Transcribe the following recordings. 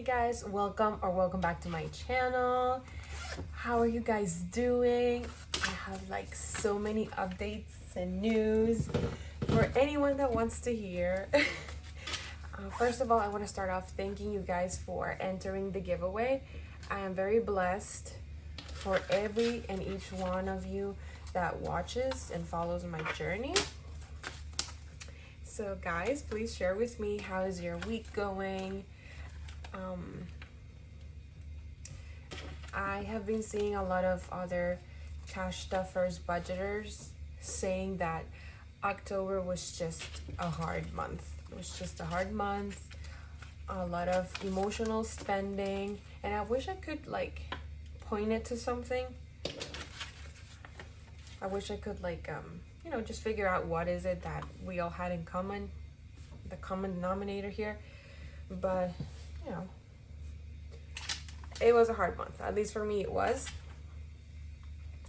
Hey guys, welcome back to my channel. How are you guys doing? I have like so many updates and news for anyone that wants to hear. First of all, I want to start off thanking you guys for entering the giveaway. I am very blessed for every and each one of you that watches and follows my journey. So guys, please share with me, how is your week going? I have been seeing a lot of other cash stuffers budgeters saying that October was just a hard month. It was just a hard month, a lot of emotional spending, and I wish I could like point it to something. I wish I could like just figure out what is it that we all had in common, the common denominator here. But it was a hard month. At least for me it was.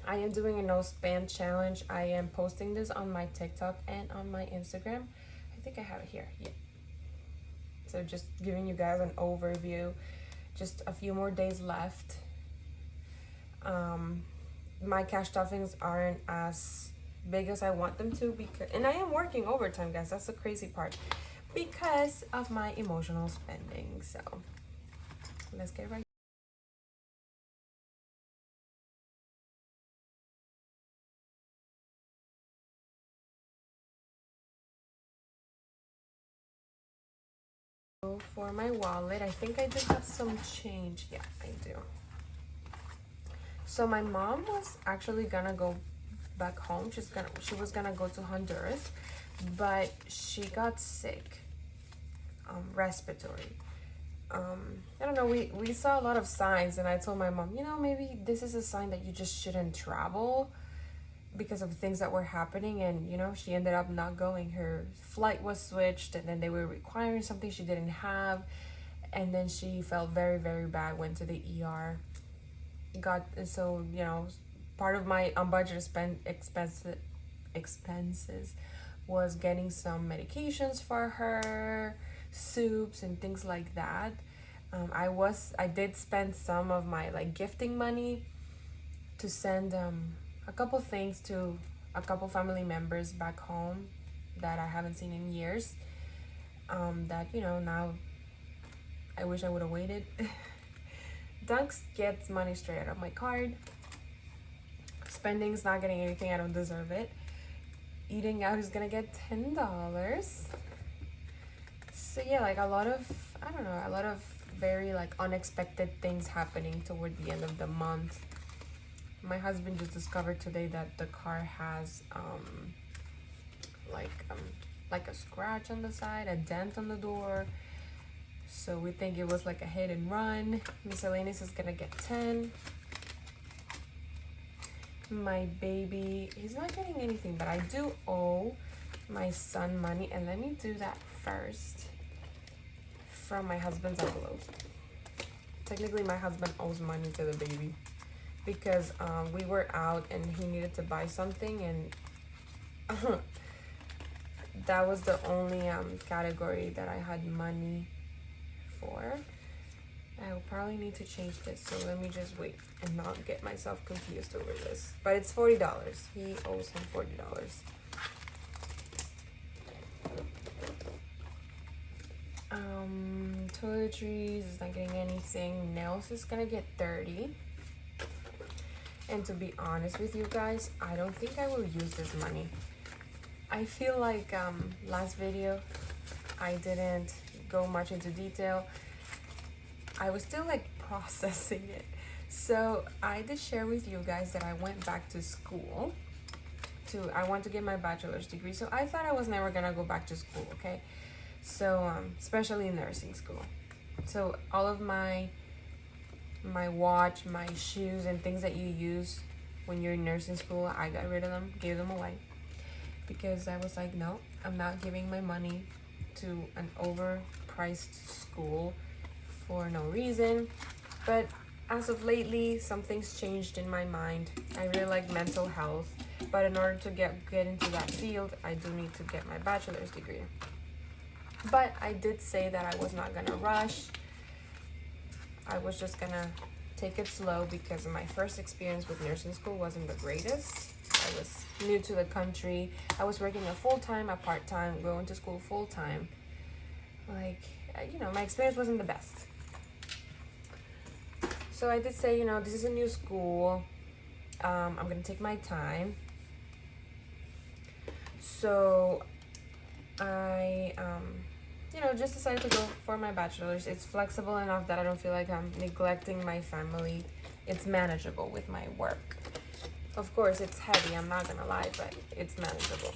I am doing a no spend challenge. I am posting this on my TikTok and on my Instagram. I think I have it here. Yeah. So just giving you guys an overview. Just a few more days left. My cash stuffings aren't as big as I want them to, and I am working overtime, guys. That's the crazy part, because of my emotional spending. So let's get right. For my wallet, I think I did have some change. Yeah, I do. So my mom was actually gonna go back home. She was gonna go to Honduras, but she got sick, respiratory. I don't know, we saw a lot of signs, and I told my mom, maybe this is a sign that you just shouldn't travel because of things that were happening. And she ended up not going. Her flight was switched, and then they were requiring something she didn't have, and then she felt very, very bad, went to the ER. Part of my unbudgeted expenses was getting some medications for her, soups and things like that. I did spend some of my like gifting money to send a couple things to a couple family members back home that I haven't seen in years. Now I wish I would have waited. Dunks gets money straight out of my card. Spending's not getting anything. I don't deserve it. Eating out is gonna get $10. So yeah, like a lot of very like unexpected things happening toward the end of the month. My husband just discovered today that the car has like a scratch on the side, a dent on the door. So we think it was like a hit and run. Miscellaneous is gonna get 10. My baby, he's not getting anything, but I do owe my son money, and let me do that first from my husband's envelope. Technically my husband owes money to the baby because we were out and he needed to buy something, and that was the only category that I had money for. I will probably need to change this, so let me just wait and not get myself confused over this. But it's $40. He owes him $40. Toiletries is not getting anything. Nails is gonna get 30. And to be honest with you guys, I don't think I will use this money. I feel like last video I didn't go much into detail. I was still like processing it. So I did share with you guys that I went back to school. I want to get my bachelor's degree. So I thought I was never gonna go back to school, okay? So especially in nursing school. So all of my watch, my shoes, and things that you use when you're in nursing school, I got rid of them, gave them away, because I was like, no, I'm not giving my money to an overpriced school for no reason. But as of lately, something's changed in my mind. I really like mental health, but in order to get into that field, I do need to get my bachelor's degree. But I did say that I was not gonna rush. I was just gonna take it slow because my first experience with nursing school wasn't the greatest. I was new to the country. I was working a full-time, a part-time, going to school full-time. Like, my experience wasn't the best. So I did say, this is a new school. I'm gonna take my time. So I, just decided to go for my bachelor's. It's flexible enough that I don't feel like I'm neglecting my family. It's manageable with my work. Of course, it's heavy, I'm not gonna lie, but it's manageable.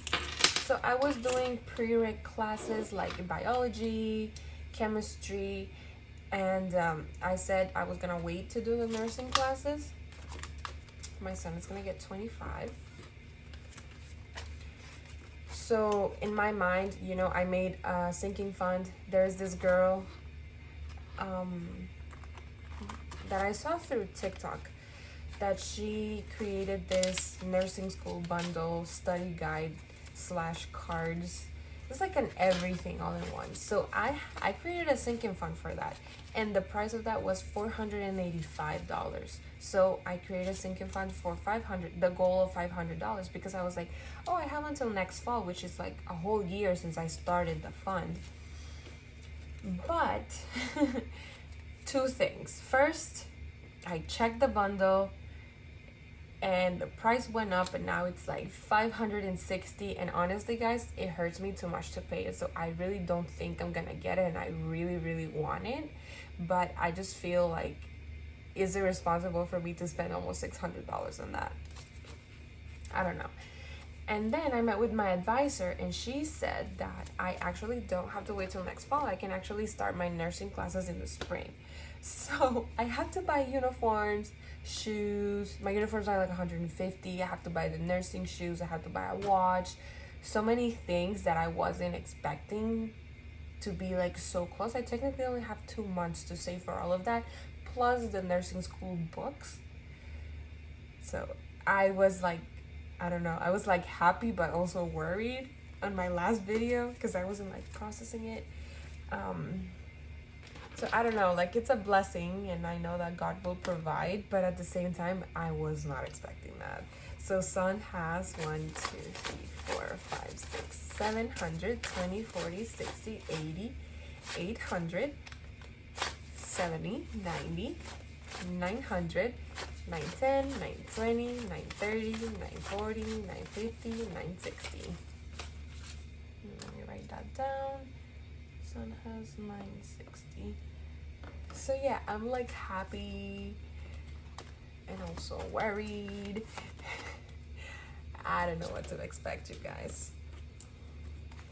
So I was doing prereq classes like biology, chemistry, and I said I was gonna wait to do the nursing classes. My son is gonna get 25. So in my mind, I made a sinking fund. There's this girl that I saw through TikTok that she created this nursing school bundle study guide / cards. It's like an everything all in one. So I created a sinking fund for that, and the price of that was $485. So I created a sinking fund for $500, the goal of $500, because I was like, oh, I have until next fall, which is like a whole year since I started the fund. But two things. First, I checked the bundle and the price went up, and now it's like $560, and honestly guys, it hurts me too much to pay it. So I really don't think I'm gonna get it, and I really want it, but I just feel like, is it responsible for me to spend almost $600 on that? I don't know. And then I met with my advisor, and she said that I actually don't have to wait till next fall. I can actually start my nursing classes in the spring. So I had to buy uniforms, shoes. My uniforms are like $150. I have to buy the nursing shoes. I have to buy a watch. So many things that I wasn't expecting to be like so close. I technically only have 2 months to save for all of that, plus the nursing school books. So I was like, I don't know, I was like happy but also worried on my last video because I wasn't like processing it. So I don't know, like, it's a blessing and I know that God will provide, but at the same time, I was not expecting that. So son has 1, 2, 3, 4, 5, 6, 700, 20, 40, 60, 80, 800, 70, 90, 900, 910, 920, 930, 940, 950, 960. Let me write that down. Son has 960. So yeah, I'm like happy and also worried. I don't know what to expect, you guys.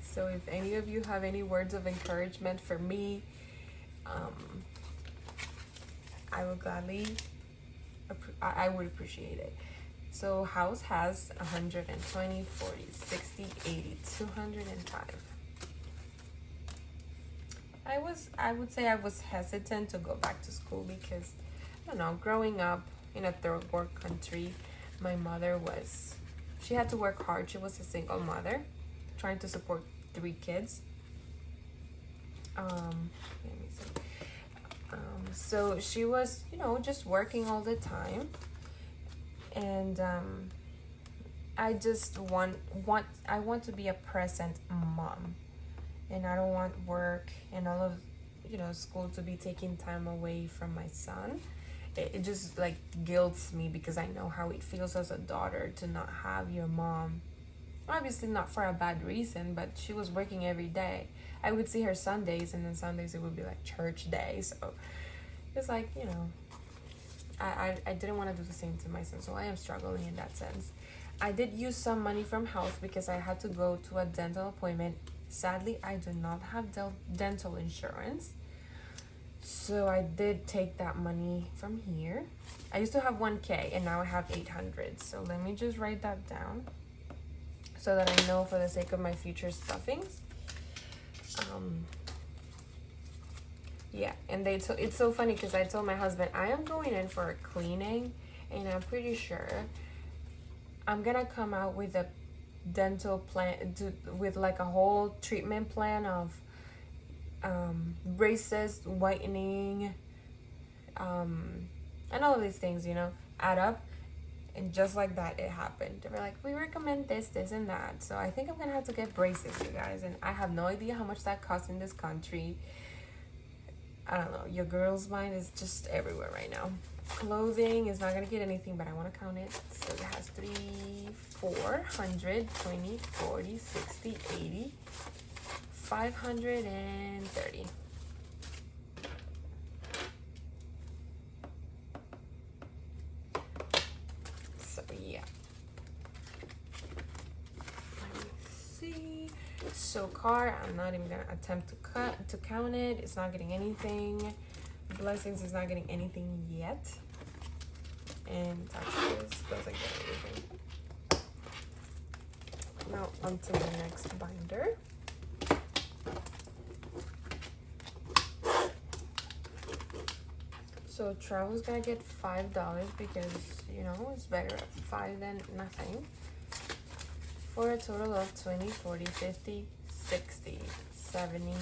So if any of you have any words of encouragement for me, I would gladly, I would appreciate it. So house has 120, 40, 60, 80, 205. I would say I was hesitant to go back to school because, I don't know, growing up in a third world country, my mother she had to work hard. She was a single mother trying to support 3 kids. Let me see. So she was, just working all the time. And I just want to be a present mom. And I don't want work and all of, school to be taking time away from my son. It just like guilts me because I know how it feels as a daughter to not have your mom. Obviously not for a bad reason, but she was working every day. I would see her Sundays, and then Sundays it would be like church day. So it's like, I didn't want to do the same to my son. So I am struggling in that sense. I did use some money from health because I had to go to a dental appointment. Sadly, I do not have dental insurance. So I did take that money from here. I used to have 1K and now I have 800. So let me just write that down so that I know for the sake of my future stuffings. Yeah, and it's so funny because I told my husband I am going in for a cleaning, and I'm pretty sure I'm gonna come out with a dental plan with like a whole treatment plan of braces, whitening, And all of these things, add up. And just like that, it happened. They were like, we recommend this, this, and that. So I think I'm gonna have to get braces, you guys. And I have no idea how much that costs in this country. I don't know. Your girl's mind is just everywhere right now. Clothing is not gonna get anything, but I want to count it. So it has 3, 400, 20, 40, 60, 80, 530. So yeah. Let me see. So car, I'm not even gonna attempt to count it. It's not getting anything. Blessings is not getting anything yet. And taxes doesn't get anything. Now onto the next binder. So travel's gonna get $5 because it's better at 5 than nothing. For a total of 20, 40, 50, 60, 70,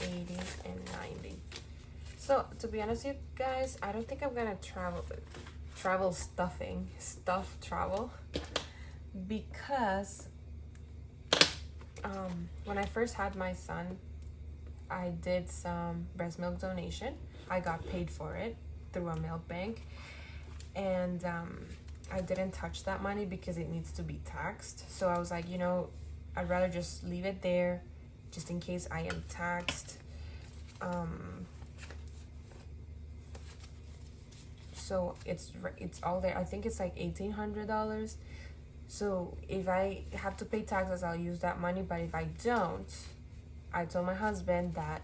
80, and 90. So to be honest with you guys, I don't think I'm gonna travel travel, because when I first had my son, I did some breast milk donation. I got paid for it through a milk bank, and I didn't touch that money because it needs to be taxed. So I was like, I'd rather just leave it there just in case I am taxed. So it's all there. I think it's like $1,800. So if I have to pay taxes, I'll use that money. But if I don't, I told my husband that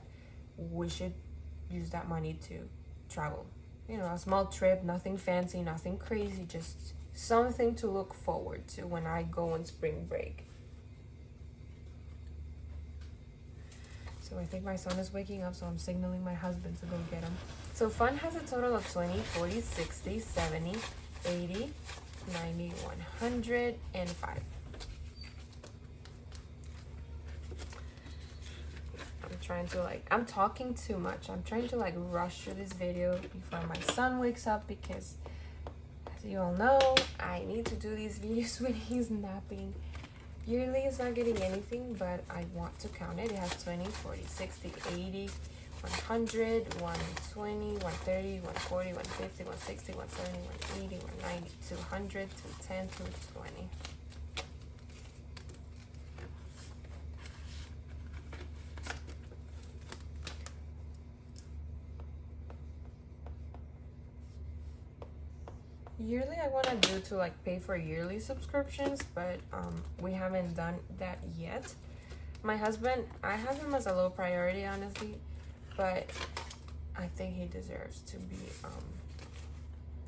we should use that money to travel. A small trip, nothing fancy, nothing crazy, just something to look forward to when I go on spring break. So I think my son is waking up, so I'm signaling my husband to go get him. So fun has a total of 20, 40, 60, 70, 80, 90, 100, and 5. I'm talking too much. I'm trying to rush through this video before my son wakes up because, as you all know, I need to do these videos when he's napping. Yearly is not getting anything, but I want to count it. It has 20, 40, 60, 80, 100, 120, 130, 140, 150, 160, 170, 180, 190, 200, 210, 220. Yearly I want to do to pay for yearly subscriptions, but we haven't done that yet. My husband, I have him as a low priority, honestly, but I think he deserves to be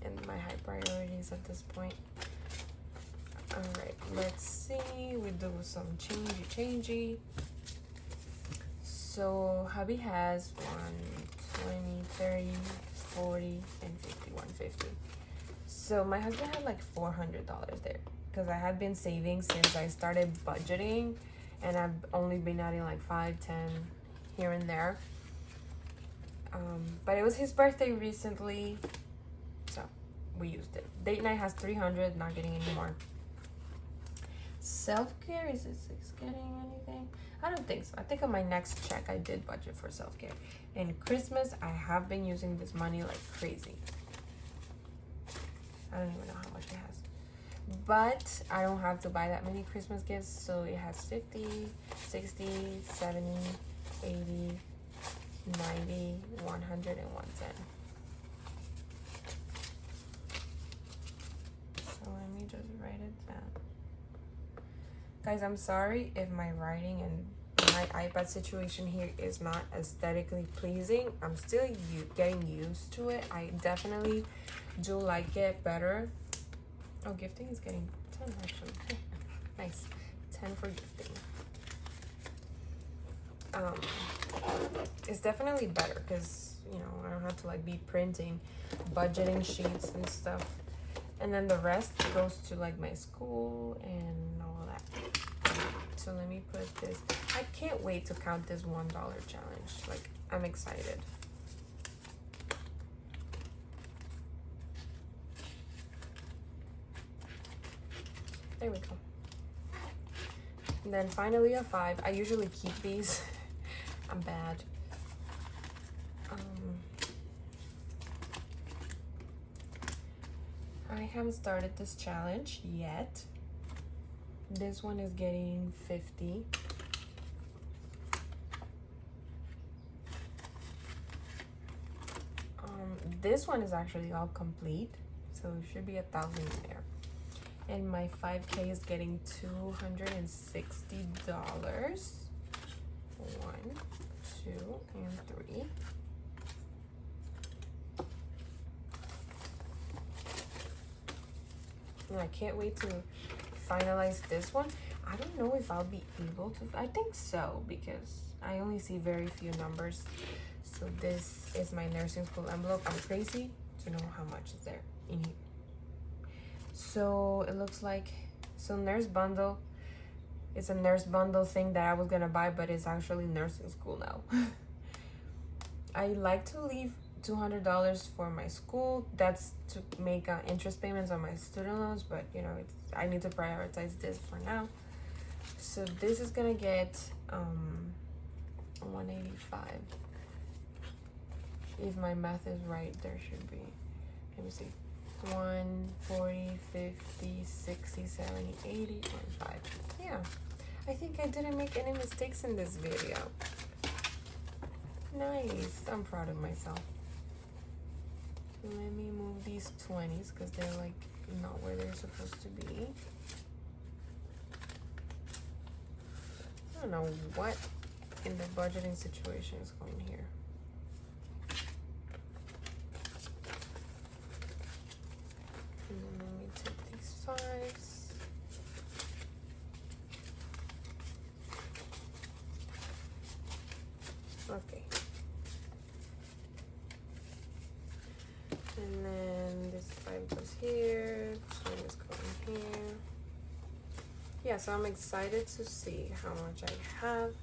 in my high priorities at this point. All right, let's see. We do some changey. So hubby has 120, 30, 40, and 50, 150. So my husband had $400 there because I had been saving since I started budgeting, and I've only been adding 5, 10 here and there. But it was his birthday recently, so we used it. Date night has 300, not getting any more. Self-care, is this getting anything? I don't think so. I think on my next check I did budget for self-care. And Christmas, I have been using this money like crazy. I don't even know how much it has. But I don't have to buy that many Christmas gifts. So it has 50, 60, 70, 80, 90, 100, and 110. So let me just write it down. Guys, I'm sorry if my writing and my iPad situation here is not aesthetically pleasing. I'm still getting used to it. I definitely do like it better. Oh, gifting is getting 10 actually. Nice. 10 for gifting. It's definitely better because, you know, I don't have to be printing budgeting sheets and stuff. And then the rest goes to my school and all that. So let me put this. I can't wait to count this $1 challenge. I'm excited. There we go. And then finally a 5. I usually keep these. I'm bad. I haven't started this challenge yet. This one is getting 50. This one is actually all complete, so it should be 1,000 in there. And my 5K is getting $260. 1, 2, and 3. And I can't wait to finalize this one. I don't know if I'll be able to. I think so, because I only see very few numbers. So this is my nursing school envelope. I'm crazy to know how much is there in here. So it looks like, so nurse bundle. It's a nurse bundle thing that I was gonna buy, but it's actually nursing school now. I like to leave $200 for my school. That's to make interest payments on my student loans, but you know, I need to prioritize this for now. So this is gonna get 185. If my math is right, there should be, let me see, 1, 40, 50, 60, 70, 80, 25. Yeah, I think I didn't make any mistakes in this video. Nice, I'm proud of myself. Let me move these 20s because they're like not where they're supposed to be. I don't know what in the budgeting situation is going here. And then let me take these 5s. Okay. And then this 5 goes here, this one is going here. Yeah, so I'm excited to see how much I have.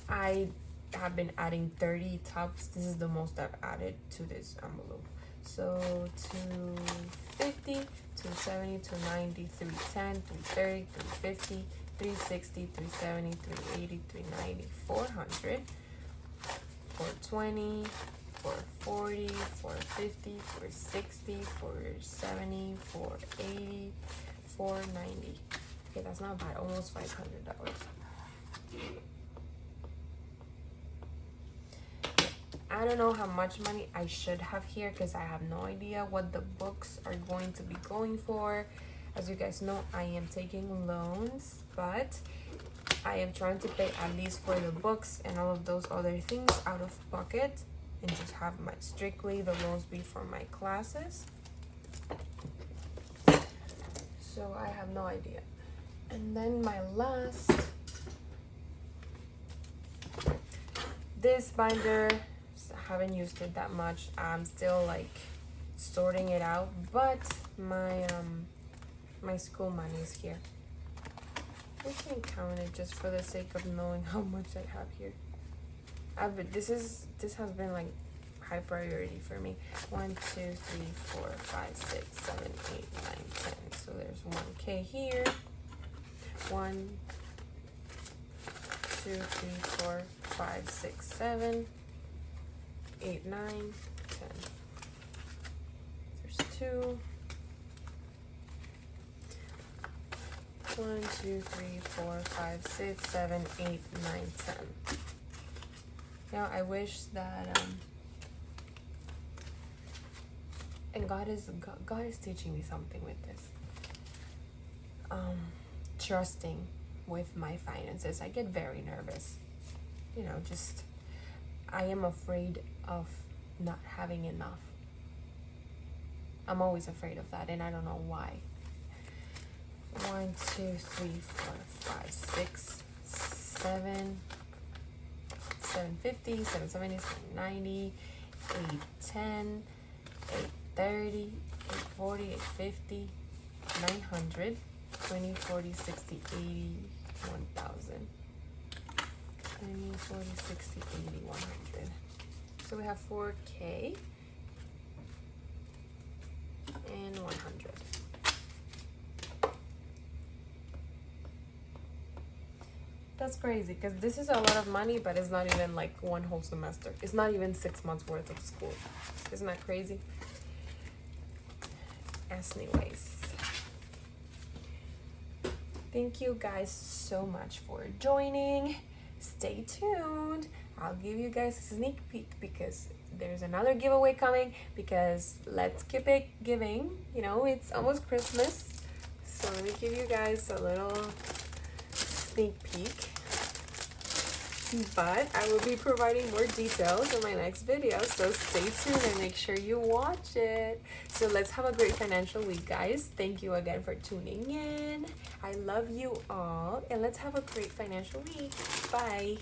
I have been adding 30 tops. This is the most I've added to this envelope. So 250, 270, 290, 310, 330, 350, 360, 370, 380, 390, 400, 420, 440, 450, 460, 470, 480, 490. Okay, that's not bad. Almost $500. I don't know how much money I should have here because I have no idea what the books are going to be going for. As you guys know, I am taking loans, but I am trying to pay at least for the books and all of those other things out of pocket and just have my strictly the loans be for my classes. So I have no idea. And then my last, this binder, I haven't used it that much. I'm still like sorting it out, but my my school money is here. We can count it just for the sake of knowing how much I have here. This has been like high priority for me. 1, 2, 3, 4, 5, 6, 7, 8, 9, 10. So there's 1K here. 1, 2, 3, 4, 5, 6, 7, 8, 9, 10. There's 2. 1, 2, 3, 4, 5, 6, 7, 8, 9, 10. Now I wish that and God is teaching me something with this. Trusting with my finances. I get very nervous. You know, just I am afraid of not having enough. I'm always afraid of that, and I don't know why. 1, 2, 3, 4, 5, 6, 7, 750, 770, 790, 810, 830, 840, 850, 900, 20, 40, 60, 80, 1000. 20, 40, 60, 80, 100. So we have 4K and 100. That's crazy because this is a lot of money, but it's not even like one whole semester. It's not even 6 months worth of school. Isn't that crazy? Anyways, thank you guys so much for joining. Stay tuned. I'll give you guys a sneak peek because there's another giveaway coming, because let's keep it giving. You know, it's almost Christmas. So let me give you guys a little sneak peek. But I will be providing more details in my next video, so stay tuned and make sure you watch it. So let's have a great financial week, guys. Thank you again for tuning in. I love you all, and let's have a great financial week. Bye.